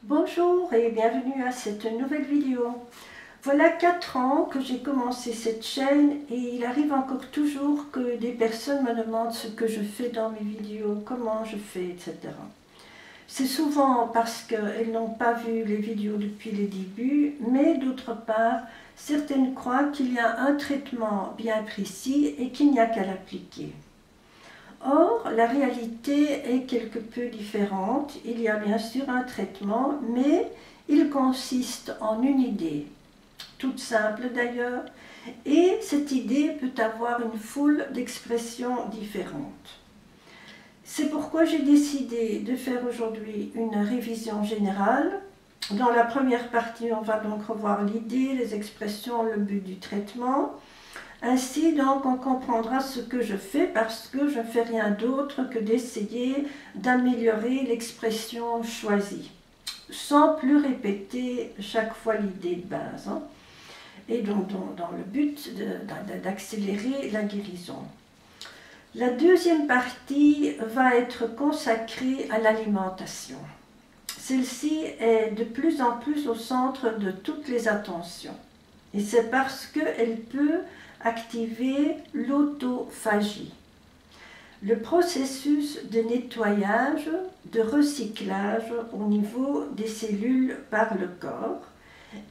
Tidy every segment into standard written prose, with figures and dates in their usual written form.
Bonjour et bienvenue à cette nouvelle vidéo. Voilà 4 ans que j'ai commencé cette chaîne et il arrive encore toujours que des personnes me demandent ce que je fais dans mes vidéos, comment je fais, etc. C'est souvent parce qu'elles n'ont pas vu les vidéos depuis les débuts, mais d'autre part, certaines croient qu'il y a un traitement bien précis et qu'il n'y a qu'à l'appliquer. Or, la réalité est quelque peu différente. Il y a bien sûr un traitement, mais il consiste en une idée, toute simple d'ailleurs, et cette idée peut avoir une foule d'expressions différentes. C'est pourquoi j'ai décidé de faire aujourd'hui une révision générale. Dans la première partie, on va donc revoir l'idée, les expressions, le but du traitement. Ainsi, donc, on comprendra ce que je fais parce que je ne fais rien d'autre que d'essayer d'améliorer l'expression choisie, sans plus répéter chaque fois l'idée de base, hein. Et donc, dans le but d'accélérer la guérison. La deuxième partie va être consacrée à l'alimentation. Celle-ci est de plus en plus au centre de toutes les attentions. Et c'est parce qu'elle peut activer l'autophagie, le processus de nettoyage, de recyclage au niveau des cellules par le corps,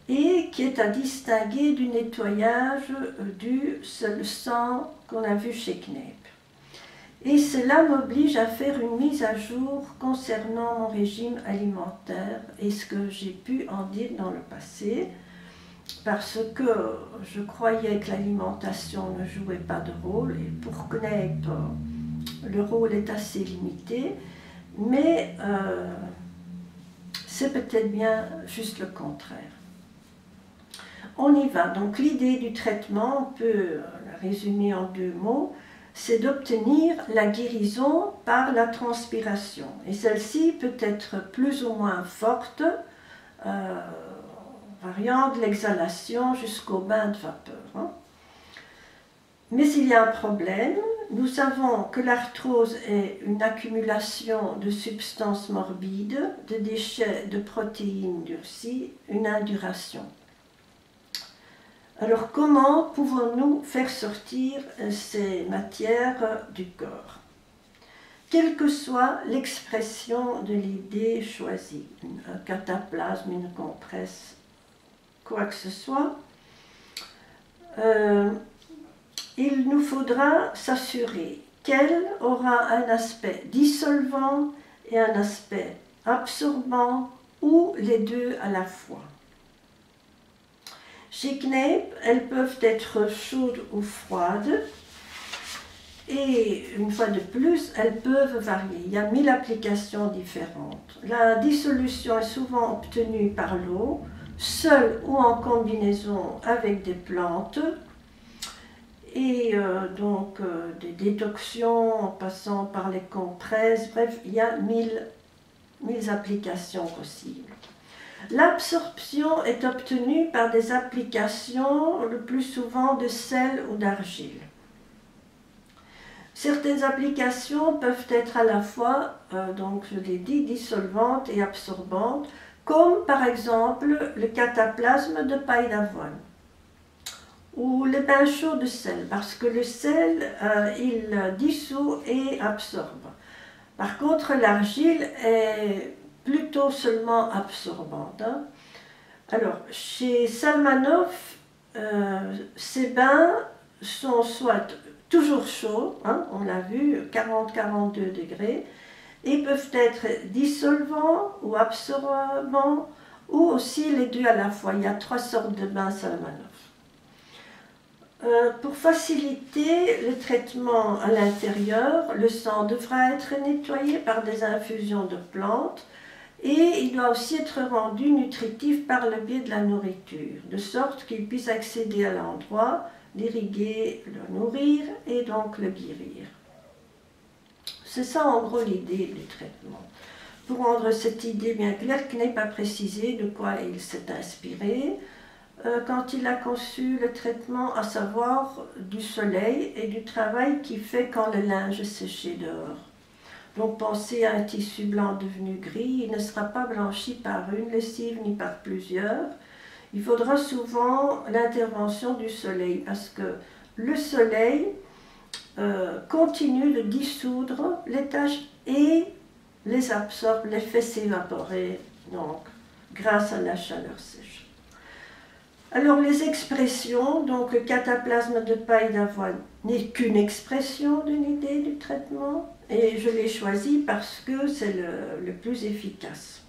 et qui est à distinguer du nettoyage du seul sang qu'on a vu chez Kneip. Et cela m'oblige à faire une mise à jour concernant mon régime alimentaire et ce que j'ai pu en dire dans le passé, parce que je croyais que l'alimentation ne jouait pas de rôle, et pour Kneip, le rôle est assez limité, mais c'est peut-être bien juste le contraire. On y va. Donc l'idée du traitement, on peut la résumer en 2 mots, c'est d'obtenir la guérison par la transpiration. Et celle-ci peut être plus ou moins forte, variant de l'exhalation jusqu'au bain de vapeur, hein. Mais il y a un problème. Nous savons que l'arthrose est une accumulation de substances morbides, de déchets de protéines durcies, une induration. Alors comment pouvons-nous faire sortir ces matières du corps? Quelle que soit l'expression de l'idée choisie, un cataplasme, une compresse, quoi que ce soit, il nous faudra s'assurer qu'elle aura un aspect dissolvant et un aspect absorbant, ou les deux à la fois. Chez Kneip, elles peuvent être chaudes ou froides, et une fois de plus, elles peuvent varier. Il y a 1000 applications différentes. La dissolution est souvent obtenue par l'eau, seule ou en combinaison avec des plantes, et donc des détoctions en passant par les compresses. Bref, il y a 1000 applications possibles. L'absorption est obtenue par des applications le plus souvent de sel ou d'argile. Certaines applications peuvent être à la fois, donc je l'ai dit, dissolvantes et absorbantes, comme par exemple le cataplasme de paille d'avoine ou les bains chauds de sel, parce que le sel, il dissout et absorbe. Par contre, l'argile est plutôt seulement absorbante, hein. Alors, chez Salmanov, ces bains sont soit toujours chauds, hein, on l'a vu, 40-42 degrés, et peuvent être dissolvants ou absorbants, ou aussi les deux à la fois. Il y a 3 sortes de bains Salmanov. Pour faciliter le traitement à l'intérieur, le sang devra être nettoyé par des infusions de plantes, et il doit aussi être rendu nutritif par le biais de la nourriture, de sorte qu'il puisse accéder à l'endroit, l'irriguer, le nourrir et donc le guérir. C'est ça en gros l'idée du traitement. Pour rendre cette idée bien claire, Kneip a précisé de quoi il s'est inspiré quand il a conçu le traitement, à savoir du soleil et du travail qu'il fait quand le linge est séché dehors. Donc pensez à un tissu blanc devenu gris, il ne sera pas blanchi par une lessive ni par plusieurs. Il faudra souvent l'intervention du soleil parce que le soleil continue de dissoudre les taches et les absorbe, les fait s'évaporer, donc grâce à la chaleur sèche. Alors les expressions, donc le cataplasme de paille d'avoine n'est qu'une expression d'une idée du traitement et je l'ai choisi parce que c'est le plus efficace.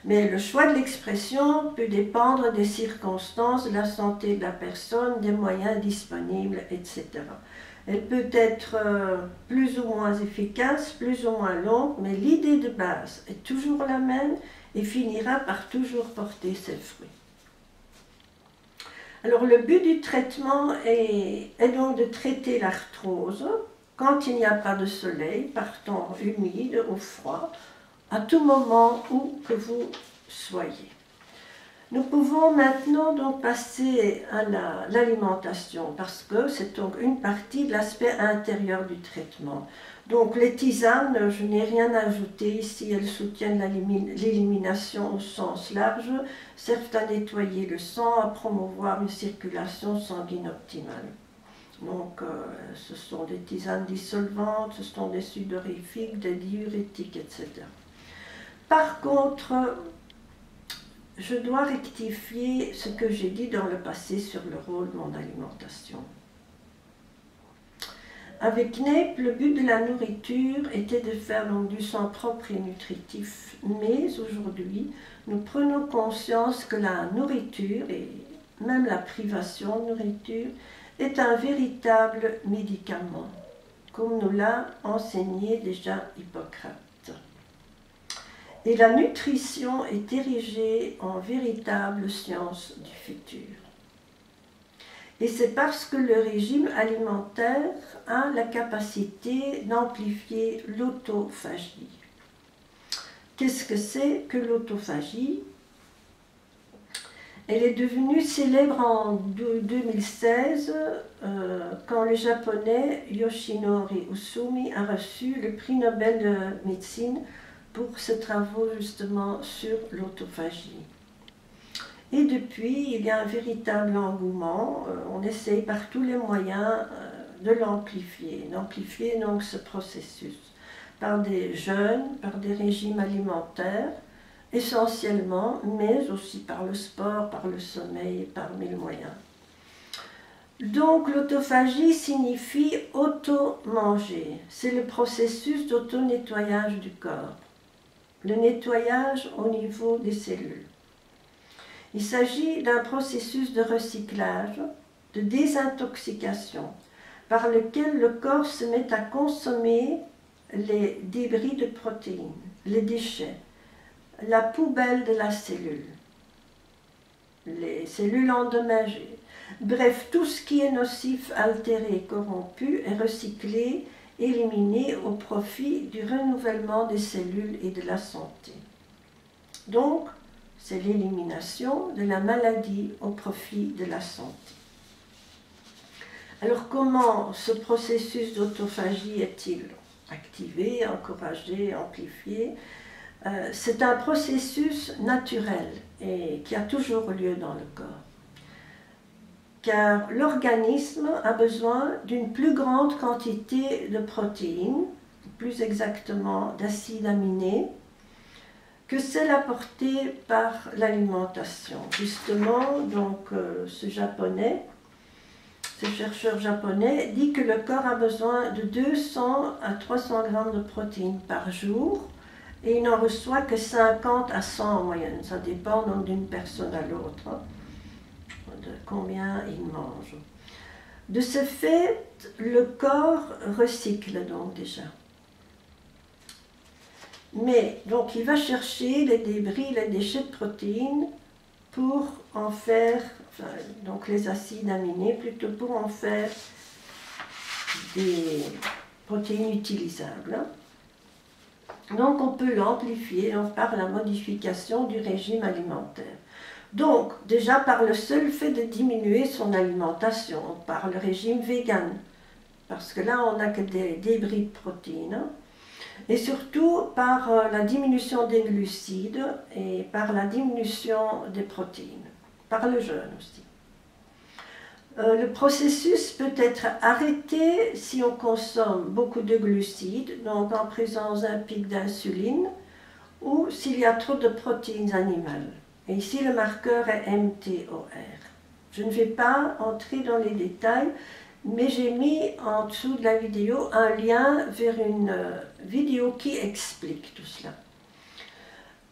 Mais le choix de l'expression peut dépendre des circonstances, de la santé de la personne, des moyens disponibles, etc. Elle peut être plus ou moins efficace, plus ou moins longue, mais l'idée de base est toujours la même et finira par toujours porter ses fruits. Alors le but du traitement est donc de traiter l'arthrose quand il n'y a pas de soleil, par temps humide ou froid, à tout moment où que vous soyez. Nous pouvons maintenant donc passer à l'alimentation parce que c'est donc une partie de l'aspect intérieur du traitement. Donc les tisanes, je n'ai rien ajouté ici, elles soutiennent l'élimination au sens large, servent à nettoyer le sang, à promouvoir une circulation sanguine optimale. Donc ce sont des tisanes dissolvantes, ce sont des sudorifiques, des diurétiques, etc. Par contre, je dois rectifier ce que j'ai dit dans le passé sur le rôle de mon alimentation. Avec NEP, le but de la nourriture était de faire donc du sang propre et nutritif, mais aujourd'hui, nous prenons conscience que la nourriture, et même la privation de nourriture, est un véritable médicament, comme nous l'a enseigné déjà Hippocrate. Et la nutrition est érigée en véritable science du futur. Et c'est parce que le régime alimentaire a la capacité d'amplifier l'autophagie. Qu'est-ce que c'est que l'autophagie? Elle est devenue célèbre en 2016 quand le japonais Yoshinori Usumi a reçu le prix Nobel de médecine pour ses travaux justement sur l'autophagie. Et depuis, il y a un véritable engouement, on essaye par tous les moyens de l'amplifier, d'amplifier donc ce processus, par des jeûnes, par des régimes alimentaires, essentiellement, mais aussi par le sport, par le sommeil, par mille moyens. Donc l'autophagie signifie auto-manger, c'est le processus d'auto-nettoyage du corps, le nettoyage au niveau des cellules. Il s'agit d'un processus de recyclage, de désintoxication, par lequel le corps se met à consommer les débris de protéines, les déchets, la poubelle de la cellule, les cellules endommagées. Bref, tout ce qui est nocif, altéré, corrompu est recyclé, éliminé au profit du renouvellement des cellules et de la santé. Donc, c'est l'élimination de la maladie au profit de la santé. Alors comment ce processus d'autophagie est-il activé, encouragé, amplifié? C'est un processus naturel et qui a toujours lieu dans le corps. Car l'organisme a besoin d'une plus grande quantité de protéines, plus exactement d'acides aminés, que celle apportée par l'alimentation. Justement, donc, ce chercheur japonais dit que le corps a besoin de 200 à 300 grammes de protéines par jour et il n'en reçoit que 50 à 100 en moyenne. Ça dépend donc d'une personne à l'autre, hein, de combien il mange. De ce fait, le corps recycle donc déjà. Mais donc il va chercher les débris, les déchets de protéines pour en faire, enfin, donc les acides aminés plutôt, pour en faire des protéines utilisables. Donc on peut l'amplifier par la modification du régime alimentaire. Donc déjà par le seul fait de diminuer son alimentation, par le régime vegan, parce que là on n'a que des débris de protéines, Et surtout par la diminution des glucides et par la diminution des protéines, par le jeûne aussi. Le processus peut être arrêté si on consomme beaucoup de glucides, donc en présence d'un pic d'insuline, ou s'il y a trop de protéines animales. Et ici, le marqueur est MTOR. Je ne vais pas entrer dans les détails, mais j'ai mis en dessous de la vidéo un lien vers une vidéo qui explique tout cela.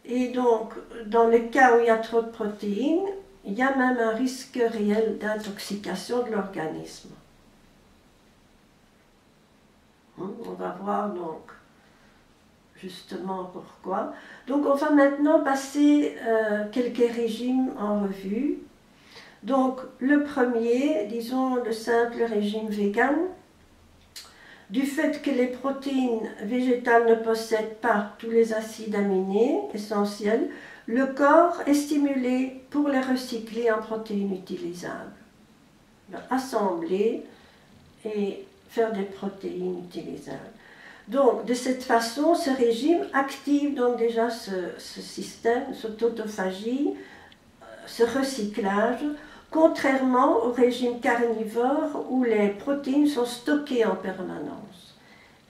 Et donc, dans le cas où il y a trop de protéines, il y a même un risque réel d'intoxication de l'organisme. On va voir donc justement pourquoi. Donc on va maintenant passer quelques régimes en revue. Donc le premier, disons le simple régime vegan. Du fait que les protéines végétales ne possèdent pas tous les acides aminés essentiels, le corps est stimulé pour les recycler en protéines utilisables. Assembler et faire des protéines utilisables. Donc, de cette façon, ce régime active donc déjà ce système, cette autophagie, ce recyclage, contrairement au régime carnivore où les protéines sont stockées en permanence.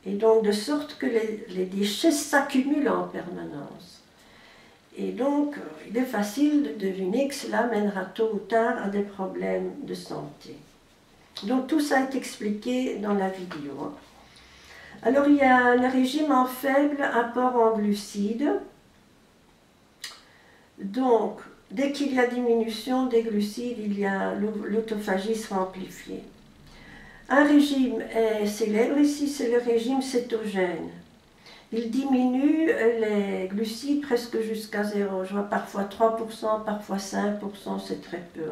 Et donc, de sorte que les déchets s'accumulent en permanence. Et donc, il est facile de deviner que cela mènera tôt ou tard à des problèmes de santé. Donc, tout ça est expliqué dans la vidéo. Alors, il y a le régime en faible apport en glucides. Donc, dès qu'il y a diminution des glucides, l'autophagie sera amplifiée. Un régime est célèbre ici, c'est le régime cétogène. Il diminue les glucides presque jusqu'à 0. Je vois parfois 3%, parfois 5%, c'est très peu.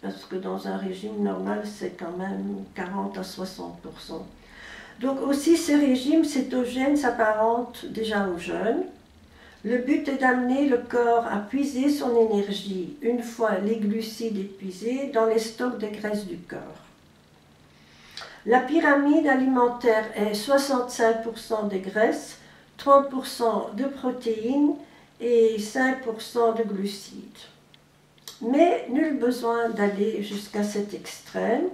Parce que dans un régime normal, c'est quand même 40 à 60%. Donc aussi, ce régime cétogène s'apparente déjà au jeûne. Le but est d'amener le corps à puiser son énergie, une fois les glucides épuisés, dans les stocks de graisse du corps. La pyramide alimentaire est 65% de graisse, 30% de protéines et 5% de glucides. Mais nul besoin d'aller jusqu'à cet extrême.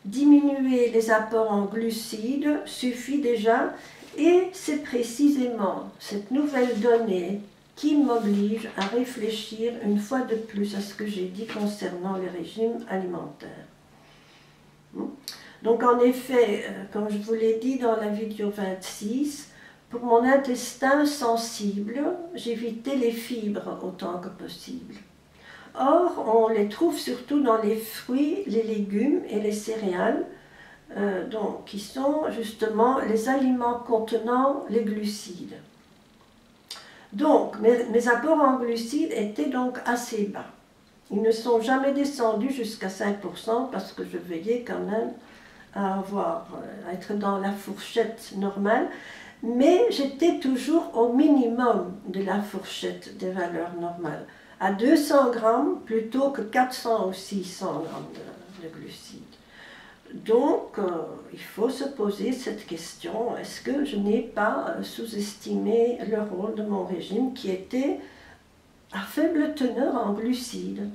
Diminuer les apports en glucides suffit déjà, et c'est précisément cette nouvelle donnée qui m'oblige à réfléchir une fois de plus à ce que j'ai dit concernant les régimes alimentaires. Donc en effet, comme je vous l'ai dit dans la vidéo 26, pour mon intestin sensible, j'évitais les fibres autant que possible. Or, on les trouve surtout dans les fruits, les légumes et les céréales, qui sont justement les aliments contenant les glucides. Donc, mes apports en glucides étaient donc assez bas. Ils ne sont jamais descendus jusqu'à 5% parce que je veillais quand même à être dans la fourchette normale, mais j'étais toujours au minimum de la fourchette des valeurs normales, à 200 grammes plutôt que 400 ou 600 grammes de glucides. Donc, il faut se poser cette question, est-ce que je n'ai pas sous-estimé le rôle de mon régime qui était à faible teneur en glucides?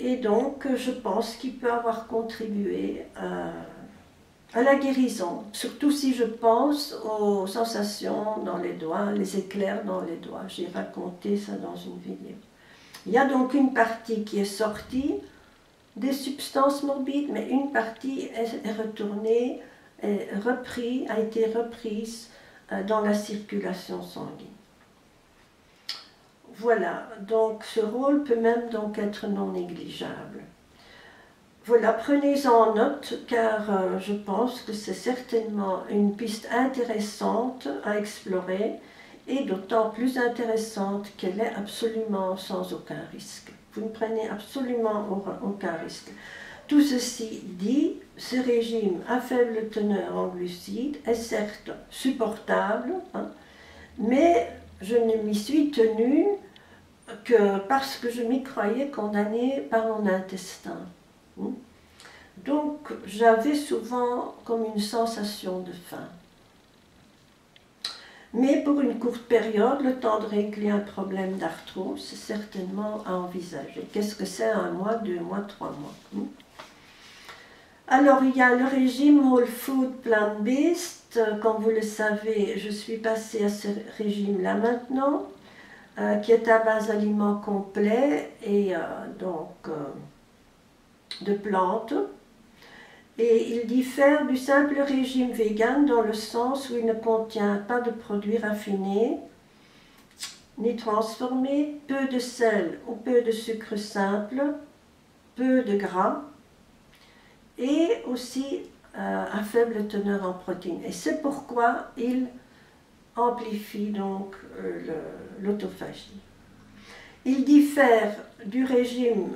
Et donc, je pense qu'il peut avoir contribué à la guérison, surtout si je pense aux sensations dans les doigts, les éclairs dans les doigts. J'ai raconté ça dans une vidéo. Il y a donc une partie qui est sortie des substances morbides, mais une partie est retournée, a été reprise dans la circulation sanguine. Voilà, donc ce rôle peut même donc être non négligeable. Voilà, prenez-en note car je pense que c'est certainement une piste intéressante à explorer et d'autant plus intéressante qu'elle est absolument sans aucun risque. Vous ne prenez absolument aucun risque. Tout ceci dit, ce régime à faible teneur en glucides est certes supportable, mais je ne m'y suis tenue que parce que je m'y croyais condamnée par mon intestin. Donc j'avais souvent comme une sensation de faim. Mais pour une courte période, le temps de régler un problème d'arthrose, c'est certainement à envisager. Qu'est-ce que c'est, 1 mois, 2 mois, 3 mois? Alors il y a le régime Whole Food Plant-Based. Comme vous le savez, je suis passée à ce régime-là maintenant, qui est à base d'aliments complets et de plantes. Et il diffère du simple régime vegan dans le sens où il ne contient pas de produits raffinés ni transformés, peu de sel ou peu de sucre simple, peu de gras et aussi à faible teneur en protéines. Et c'est pourquoi il amplifie donc l'autophagie. Il diffère du régime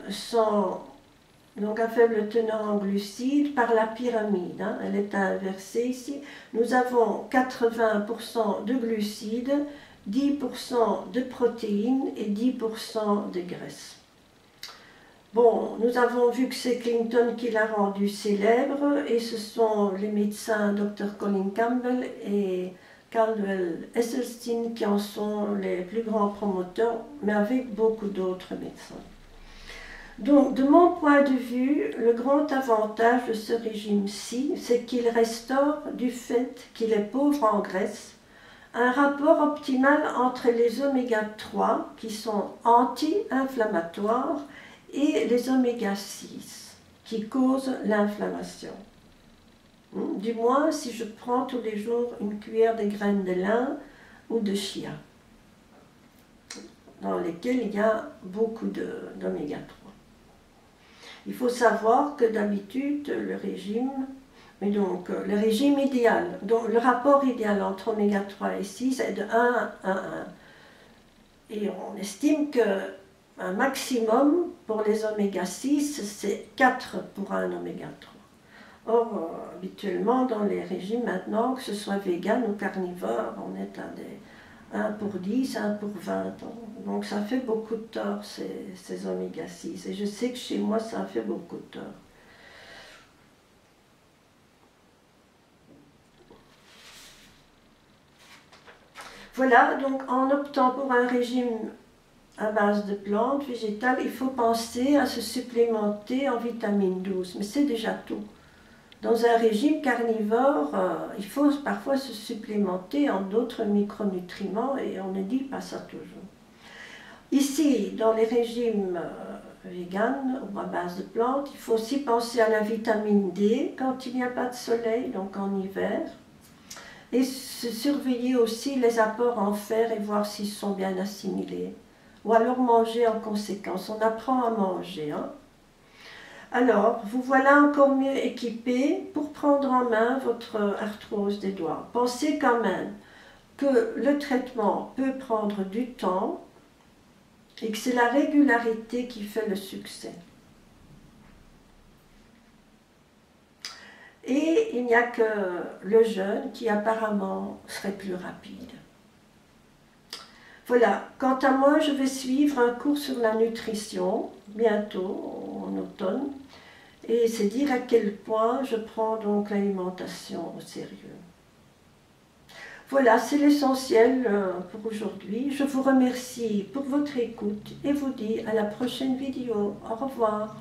donc à faible teneur en glucides par la pyramide, hein, elle est inversée ici. Nous avons 80% de glucides, 10% de protéines et 10% de graisses. Bon, nous avons vu que c'est Clinton qui l'a rendu célèbre et ce sont les médecins Dr Colin Campbell et Caldwell Esselstyn qui en sont les plus grands promoteurs, mais avec beaucoup d'autres médecins. Donc, de mon point de vue, le grand avantage de ce régime-ci, c'est qu'il restaure, du fait qu'il est pauvre en graisse, un rapport optimal entre les oméga-3, qui sont anti-inflammatoires, et les oméga-6, qui causent l'inflammation. Du moins, si je prends tous les jours une cuillère de graines de lin ou de chia, dans lesquelles il y a beaucoup d'oméga-3. Il faut savoir que d'habitude, le régime idéal, donc le rapport idéal entre oméga 3 et 6 est de 1 à 1. Et on estime qu'un maximum pour les oméga 6, c'est 4 pour un oméga 3. Or, habituellement, dans les régimes maintenant, que ce soit vegan ou carnivore, on est à des 1 pour 10, 1 pour 20 ans. Donc ça fait beaucoup de tort, ces oméga 6. Et je sais que chez moi, ça fait beaucoup de tort. Voilà, donc en optant pour un régime à base de plantes végétales, il faut penser à se supplémenter en vitamine 12. Mais c'est déjà tout. Dans un régime carnivore, il faut parfois se supplémenter en d'autres micronutriments et on ne dit pas ça toujours. Ici, dans les régimes véganes ou à base de plantes, il faut aussi penser à la vitamine D quand il n'y a pas de soleil, donc en hiver. Et surveiller aussi les apports en fer et voir s'ils sont bien assimilés. Ou alors manger en conséquence. On apprend à manger, hein. Alors, vous voilà encore mieux équipé pour prendre en main votre arthrose des doigts. Pensez quand même que le traitement peut prendre du temps et que c'est la régularité qui fait le succès. Et il n'y a que le jeûne qui apparemment serait plus rapide. Voilà, quant à moi, je vais suivre un cours sur la nutrition, bientôt, en automne. Et c'est dire à quel point je prends donc l'alimentation au sérieux. Voilà, c'est l'essentiel pour aujourd'hui. Je vous remercie pour votre écoute et vous dis à la prochaine vidéo. Au revoir.